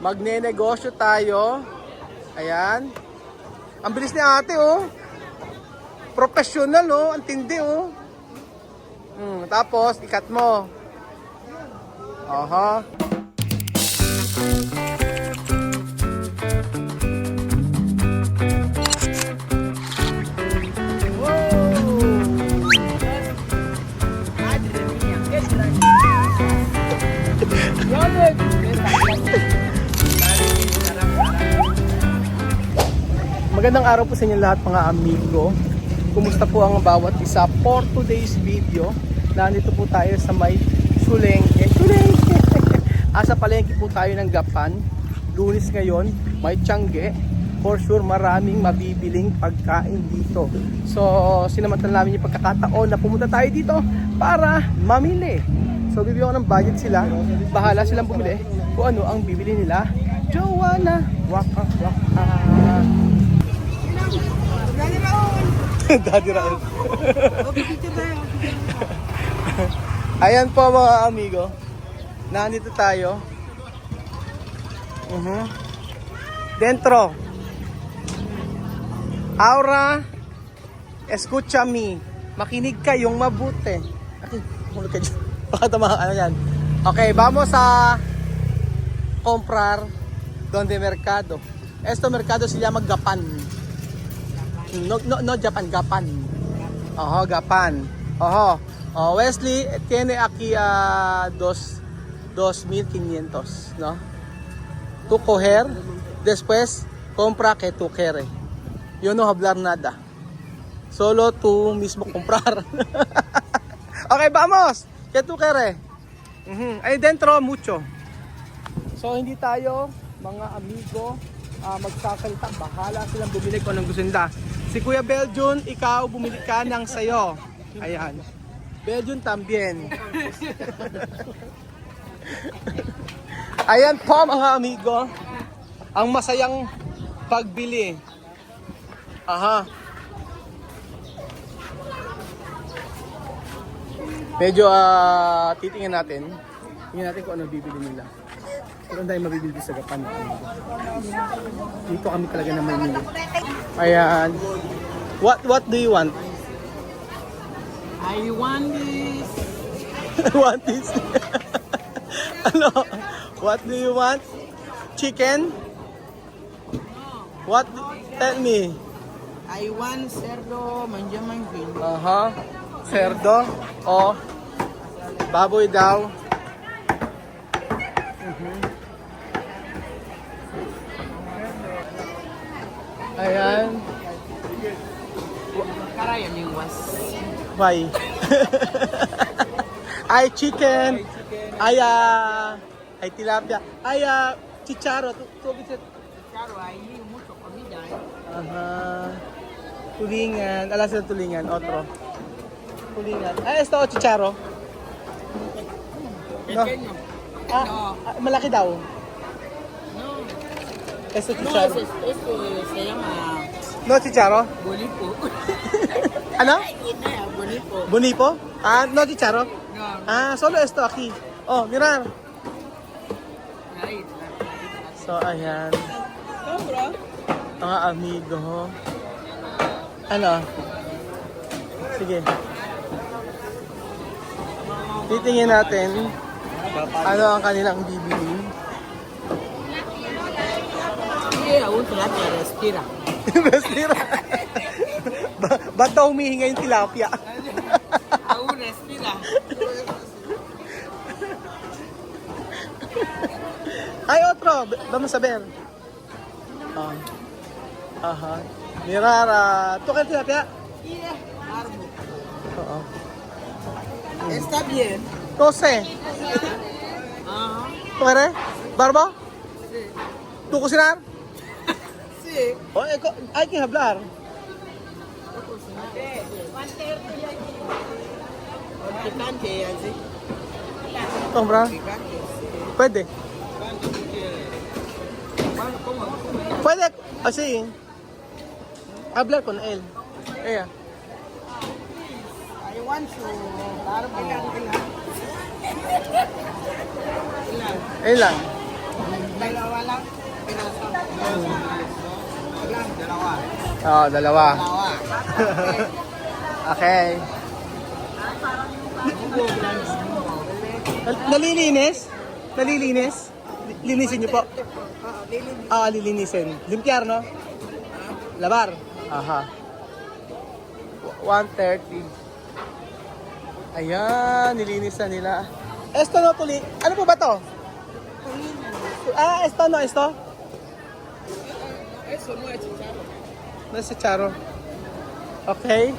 Magne-negosyo tayo. Ayan. Ang bilis ni ate, oh. Professional, oh. Ang tindi, oh. Tapos, ikat mo. Aha. Magandang araw po sa inyo lahat mga amigo. Kumusta po ang bawat isa for today's video? Nandito po tayo sa may Sulengke. Sa palengke po tayo ng Gapan. Lunes ngayon, may Tiangge. For sure maraming mabibiling pagkain dito. So sinamantala namin yung pagkakataon na pumunta tayo dito para mamili. So bibigyan ko ng budget sila. Bahala silang bumili kung ano ang bibili nila. Joanna, waka waka. Daddy Raul. Ayan po mga amigo. Nandito tayo. Dentro. Aura, escúchame. Makinig kayong mabuti. Mulog ka dyan. Baka tama ano yan. Okay, vamos a comprar donde mercado. Esto mercado se llama Gapan. No Japan, Gapan. Ojo, Gapan. Ojo. Oh, Wesley tiene aquí 2,500, ¿no? Tu coger, después compra que tú quieres. Yo no hablar nada. Solo tú mismo comprar. Okay, vamos. Que tú quieres. Ahí dentro mucho. So hindi tayo mga amigo magsasalita. Bahala silang bumili kung anong gusto nila. Si Kuya Belgian, ikaw bumili ka ng sayo. Ayan. Belgian tambien. Ayan po mga amigo. Ang masayang pagbili. Aha. Medyo titingnan natin. Tingnan natin kung ano bibili nila. Pero dahil mabibili sa Gapan. Dito kami talaga na mamili. Ayan. What do you want? I want this. Want this? Ano? What do you want? Chicken? What? Tell me. I want cerdo manjamangkin. Aha. Cerdo o baboy daw. Ayan. Karayan yung was. Why? Ay chicken. Ay ay tilapia. Ay chicharo. Claro, ahí mucho comida. Aha. Tulingan. Alas na tulingan. Otro. Tulingan. Ay, esto chicharo. No. Pequeño. Malaki daw. No. Esto No, chicharo. esto se llama No chicharo. bolipo. Ano? Bolipo. Bonipo? No chicharo. No. Solo esto aquí. Oh, mirar. Ahí. So, ayan. Compra. Mga amigo. Ano? Sige. Titingin natin ano ang kanilang bibilin. Sí, aún tilapia respira. Bestira. Ba't daw humihinga yung tilapia? Aún respira. Ay, otro. Vamos a ver. Aha. Mirara. ¿Tú qué tilapia? Árbol. Oo. Está bien. 12. Ajá. ¿Tú quieres? ¿Barbo? Sí. ¿Tú cocinar? Sí. Oh, hay que hablar. Con picante así. Compra. Picante, sí. Pwede. ¿Cómo? Pwede. Así. Hablar con él. Ella. I want to barbo. Él lang. Dalawa lang. Pinaso. Dalawa. Oo, dalawa. Dalawa. Okay. Nalilinis? Nalilinis? Linisin niyo po. Lilinisin. Limpiar, no? Labar. Aha. 130. Ayan, nilinis na nila. Esto no, tuli. Ano po ba to? Esto no, esto? Eso no es chicharo. Nasa charo. Okay.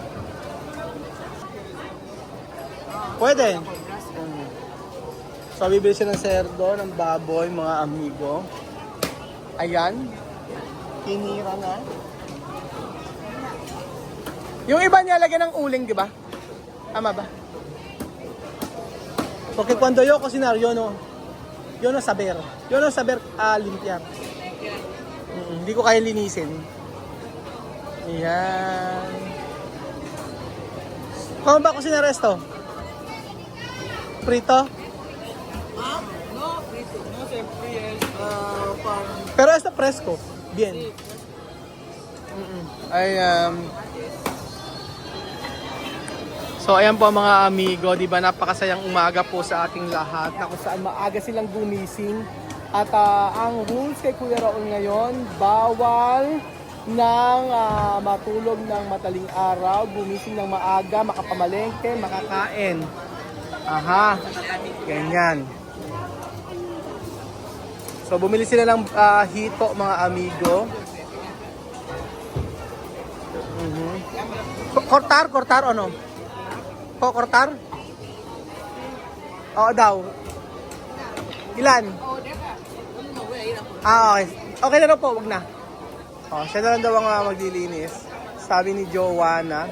Pwede. So, bibili siya ng serdo, ng baboy, mga amigo. Ayan. Tinira na. Yung iba niya lagyan ng uling, di ba? Tama ba? Porque cuando yo cocinar, yo no saber. Yo no saber limpiar. Hindi ko kaya linisin. Ayan. Kung ba cocinar esto? Prito? No, frito. No se fríe. Pan. Pero esto fresco. Bien. Ay, So ayan po mga amigo, di ba napakasayang umaga po sa ating lahat na kung saan maaga silang gumising. At ang rules kay Kuya Raul ngayon, bawal nang matulog ng madaling araw, gumising ng maaga, makapamalengke, makakain. Aha, ganyan. So bumili sila ng hito mga amigo. Kortar o no? Kortar? Oo daw. Ilan? Okay. Okay na raw po, wag na. Siya na lang daw ang maglilinis. Sabi ni Joanna.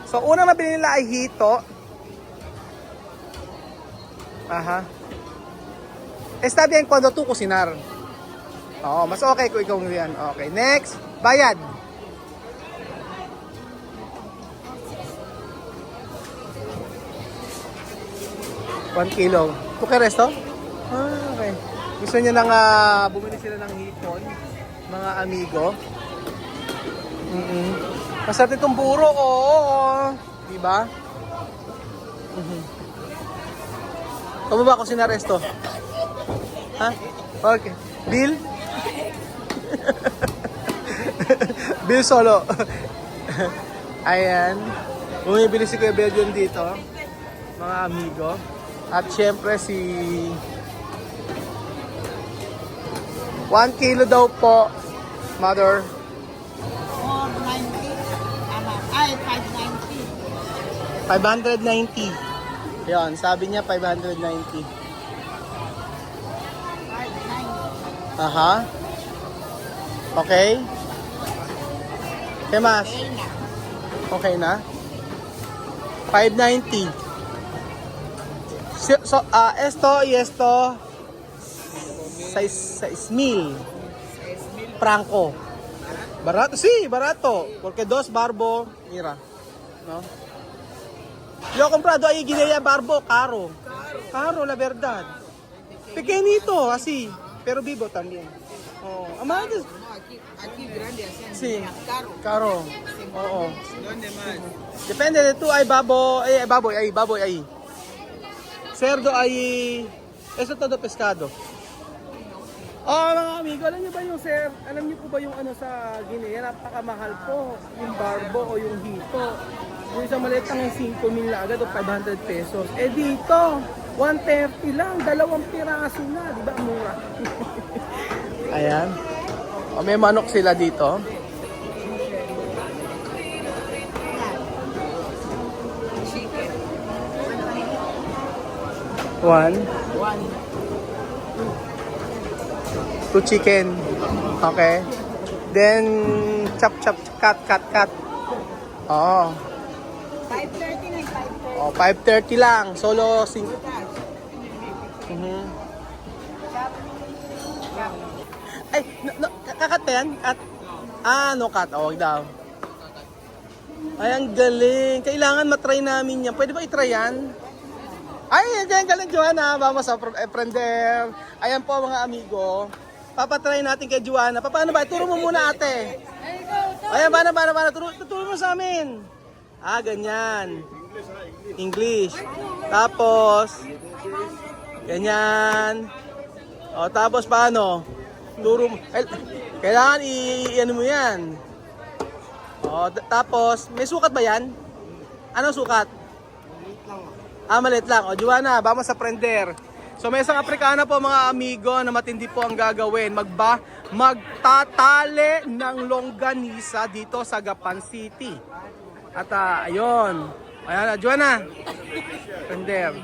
So, unang nabili nila ay hito. Aha. Está bien cuando tú cocinar. Mas okay kung ikaw yan. Okay, next. Bayad. $1 kilo. Okay, resto? Okay. Gusto niya nang bumili sila ng hipon, mga amigo. Masarap itong buro, oo. Diba? Kamu ba ako sinaresto? Ha? Okay. Bill? Bill solo. Ayan. Bumibili si Kuya Belgian dito, mga amigo. At syempre si 1 kilo daw po, mother. 490. Ay, 590. 590. Yan, sabi niya 590. 590. Aha. Okay. ¿Qué más? Okay na? 590. So, esto y esto 6,000 franco. Barato, sí, barato. Porque 2 barbo, mira, ¿no? Yo he comprado ahí Guinea barbo, caro. Caro, la verdad. Pequeñito, así, pero vivo también. Amado. No, aquí grande así. Sí, Caro. caro. Oo. ¿Dónde más? Depende de tú, hay baboy ahí. Cerdo ay, eso todo pescado. Mga amigo, alam niyo ba yung alam niyo po ba yung sa Guinea, napakamahal po, yung barbo o yung hito. Yung isang maliit ng 5,000 na agad o 500 pesos. Eh dito, 130 lang, 2 piraso na, di ba mura? Ayan. May manok sila dito. One. 2 chicken. Okay. Then, chop, cut. Oo. 530 na, 530. 530 lang. Solo 5. Ay, kakat ba yan? No cut. Wag daw. Ay, ang galing. Kailangan matry namin yan. Pwede ba itry yan? Ay, galing Joanna. Vamos a aprender. Ayan po mga amigo. Papatry natin kay Joanna. Paano ba? Turo mo muna ate. Ayan, paano? Turo mo sa amin. Ganyan. English. Tapos, ganyan. O, tapos paano? Turo mo. Kailangan i-ano mo yan. O, tapos, may sukat ba yan? Anong sukat? Maliit lang. O, Joanna, vamos sa prender. So, may isang Aprikana po mga amigo na matindi po ang gagawin. Magtatali ng longganisa dito sa Gapan City. At ayun. Ayan, Joanna. Prender.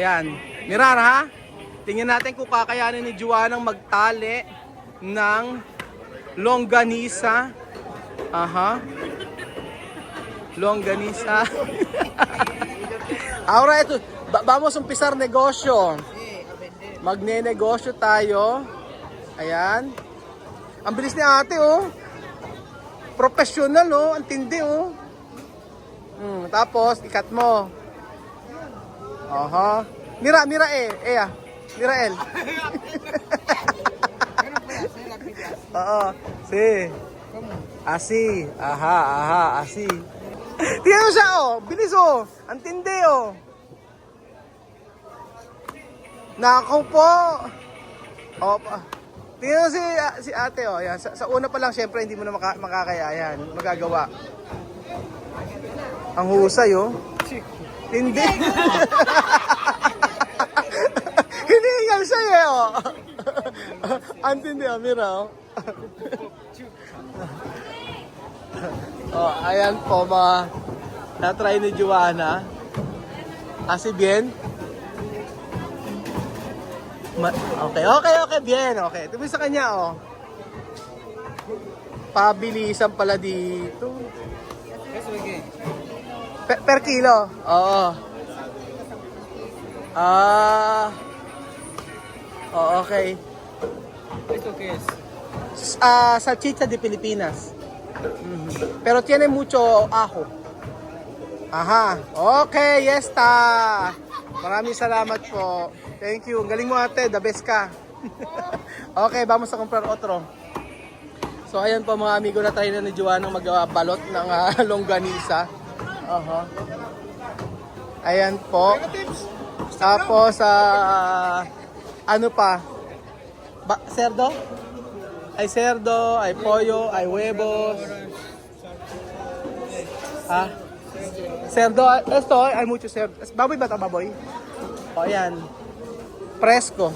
Ayan. Mirar ha? Tingnan natin kung kakayanin ni Joanna magtali ng longganisa. Aha. Longganisa. Ahora ito, vamos umpisar negosyo. Magne-negosyo tayo. Ayan. Ang bilis ni ate oh. Professional oh, ang tindi oh. Tapos ikat mo. Aha. Mira Mirael. Oo. Si. Asi. Aha, asi. Tingnan mo siya oh. Bilis oh. Ang tindi oh. Nako po. Tingnan mo si ate oh. Yan. Sa una pa lang syempre hindi mo na makakaya yan. Magagawa. Ang husay oh. Hindi. Hinihingal siya eh oh. Ang tindi oh. Mira oh. Oh, ayan po mga na-try ni Joanna. Asi bien. Okay, bien. Okay. Tuloy sa kanya, oh. Pabilisan pala dito. Per kilo. Oo. Okay. ¿Esto qué es? Salchicha de Pilipinas. Pero tiene mucho ajo. Aha. Okay, yesta. Maraming salamat po. Thank you. Ang galing mo ate, the best ka. Okay, vamos a comprar otro. So ayan po mga amigo, na tayo na ni Joanna magbalot ng longganisa. Aha. Ayan po. Tapos ano pa? Cerdo? Hay cerdo, hay pollo, hay huevos. Cerdo, esto, hay mucho cerdo. Baboy ba ito, baboy? O, ayan. Presko.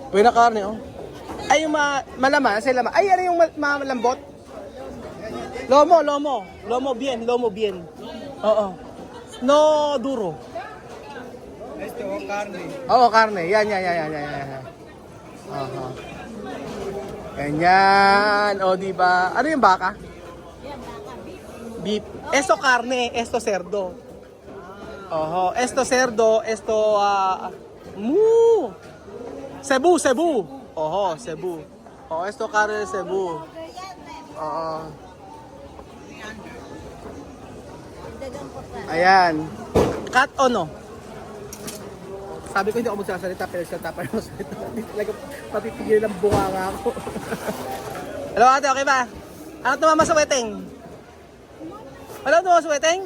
Buena carne, oh. Ay, yung malaman, sa laman. Ay, ano yung malambot? Lomo. Lomo bien. Oo. No duro. Esto o carne. Oo, carne. Yan. Aha. Ganyan. O, diba? Ano yung baka? Beef. Esto carne, esto cerdo. Oho, esto cerdo, esto Cebu. Oho, Cebu. Oh, esto carne de Cebu. Oo. Ayan. Cut o no? Sabi ko hindi ako magsasalita, pero salita pa rin magsasalita. Talaga papipigil ng bunganga ako. Hello ate, okay ba? Ano tumama sa wedding? Hello, tumama sa wedding?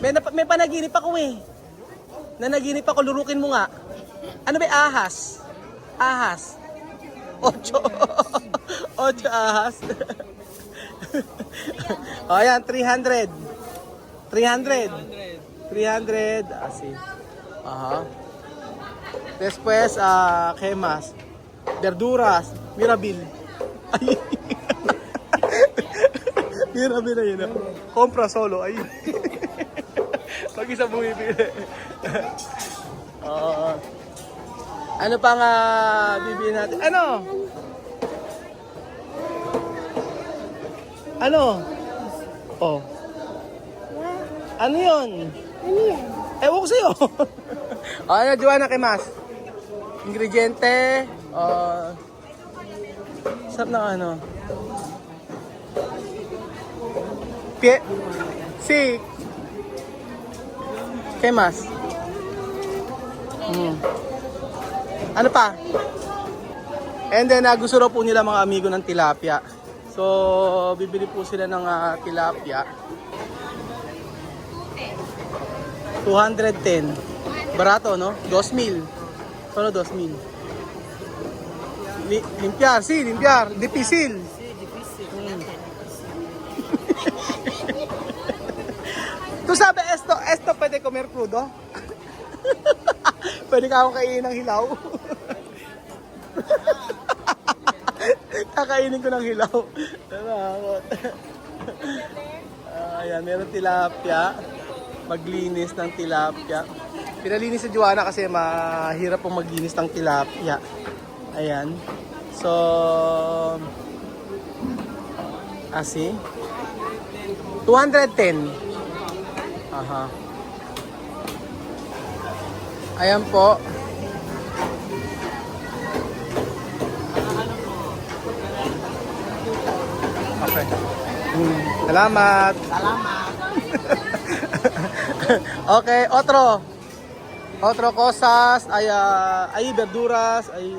May panaginip ako eh. Nanaginip ako, lurukin mo nga. Ano ba ahas? Ahas. 8 ahas. O ayan, 300. Así. Ajá. Después, ¿qué más? Verduras. Mirabil. Ay. Mirabil na yun. Compra solo. Ay. Pag-isa bumibili. Ano pang bibili natin? Ano? Oh. Ano yun? Ewan ko sa'yo. Ano, Joanna, kay Mas? Ingrediente. Sarap na ano. Si. Kay Mas? Ano pa? And then gusto raw po nila mga amigo ng tilapia. So bibili po sila ng tilapia. 210. Barato, no? 2,000. Solo 2,000. Limpiar, sí, limpiar. Difícil. Tu sabe esto pwede comer crudo? Pwede ka akong kainin ng hilaw. Kakainin ko ng hilaw. Ayan, meron tilapia. Maglinis ng tilapia. Pinalinis si Joanna kasi mahirap pong maglinis ng tilapia. Ayan. So, asi 210. Aha. Ayan po. Okay. Salamat. Salamat. Okay, otro cosas, hay verduras, hay...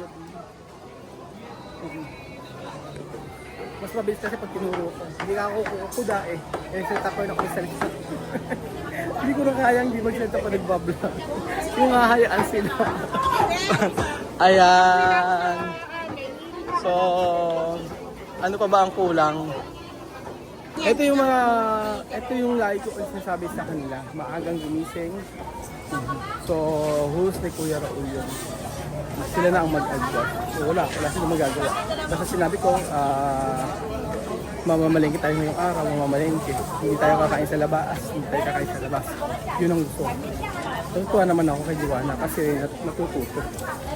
Mas mabilis kasi pag tinuro ko. Hindi na ako kuda eh. Eh, salita ko na salita. Hindi ko na kaya, hindi magsalita pa nagbablog. Yung hahayaan sila. Ayan. So, ano pa ba ang kulang? Ito yung lagi ko sinasabi sa kanila. Maagang gumising. So, who's ni Kuya Raul yun? Sila na ang mag-adjust. So, wala silang magagawa. Basta sinabi ko, mamamalengke tayo ngayong araw, mamamalengke. Hindi tayo kakain sa labas, hindi tayo kakain sa labas. Yun ang gusto. Natutuwa naman ako kay Joanna kasi natututo.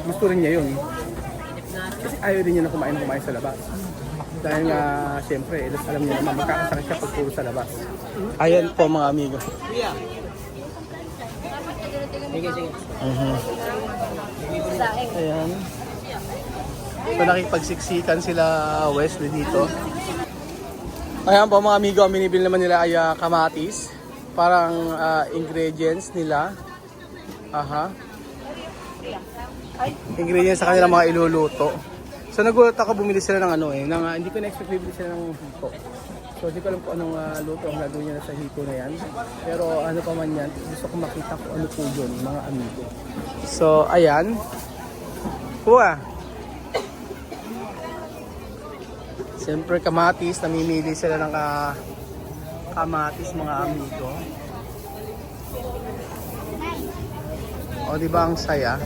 Gusto rin niya yun. Kasi ayaw rin niya na kumain sa labas. Dahil nga, siyempre, alam niya naman, magkakasakit siya pag puro sa labas. Ayan po mga amigo. Sige. Ayan. So nakipagsiksikan sila Wesley dito. Ayan po mga amigo, ang binibili naman nila ay kamatis. Parang ingredients nila. Aha. Ingredients sa kanilang mga iluluto. So nagulat ako, bumili sila ng hindi ko na-expect bibili sila ng hito. So hindi ko alam kung anong luto ang gagawin niya sa hito na yan. Pero ano pa man yan, gusto ko makita kung ano po yun, mga amigo. So ayan. Kuha. Siyempre kamatis, namimili sila ng kamatis mga amigo. O di ba ang saya?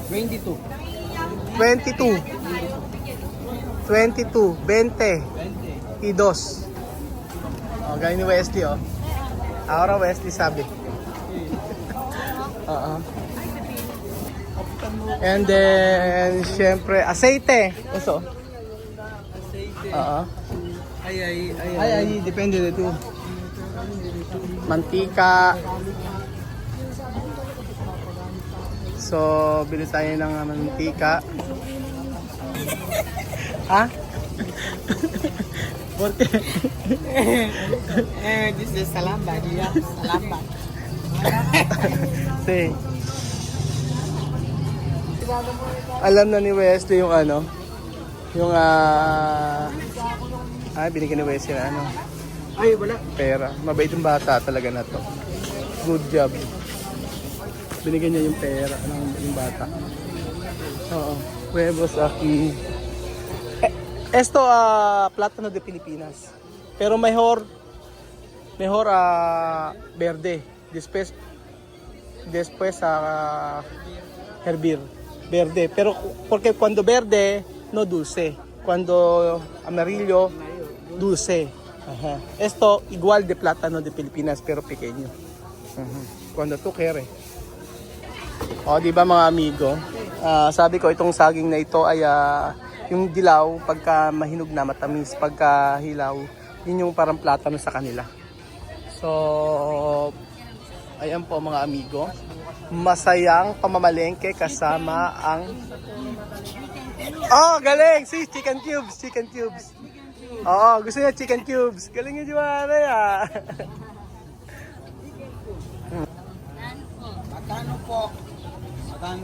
22. 20. Idos. O, gaya ni Wesley, o. Ahora Wesley sabi. And then, syempre, aceite. Eso. Ay, depende dito. Mantika. So, bili tayo ng mantika. Ha? Porque This is salamba, yeah. Salamba. sí. Alam na ni Wesley yung binigyan ni Wesley na Ay, wala. pera. Mabait yung bata talaga na to. Good job. Binigyan niya yung pera ng bata. Oo. Huevos aquí. Esto plátano de Pilipinas. Pero mejor verde. Después hervir. Verde. Pero porque cuando verde no dulce. Cuando amarillo dulce. Ajá. Esto igual de plátano de Pilipinas pero pequeño. Cuando tú quieres. O, di ba mga amigo? Sabi ko itong saging na ito ay yung dilaw pagka mahinog na matamis, pagka hilaw, yun yung parang plátano sa kanila. So, ayan po mga amigo. Masayang pamamalengke kasama ang... Oh, galing! Si chicken cubes. Oo, gusto niya chicken cubes. Galing niya Joanna ya. po. Satan.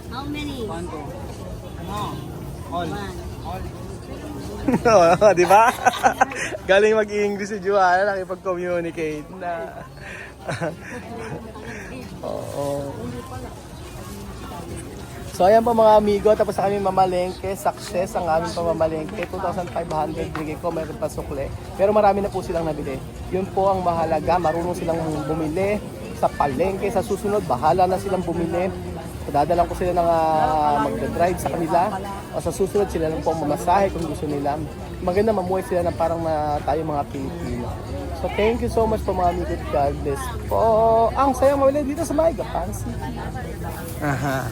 How many? Panto. Ano? All. All. Di ba? Galing mag-English si Joanna, nakipag-communicate na. Oo. So ayan po mga amigo, tapos na kami mamalengke, success ang aming pamamalengke, 2,500 bigay ko, meron pa sukle. Pero marami na po silang nabili. Yun po ang mahalaga, marunong silang bumili sa palengke, sa susunod, bahala na silang bumili. Dadalang ko sila ng magdadrive sa kanila, o sa susunod sila lang po mamasahe kung gusto nila. Maganda mamuhay sila ng parang tayo mga Pilipino. So thank you so much po mga amigo, God bless po. Ang sayang mawala dito sa Maiga, Pansi. Aha.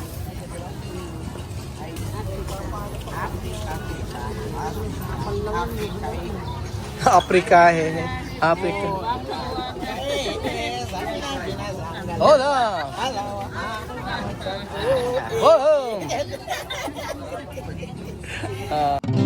Afrika eh. Afrika. Hola. Hello. Oh.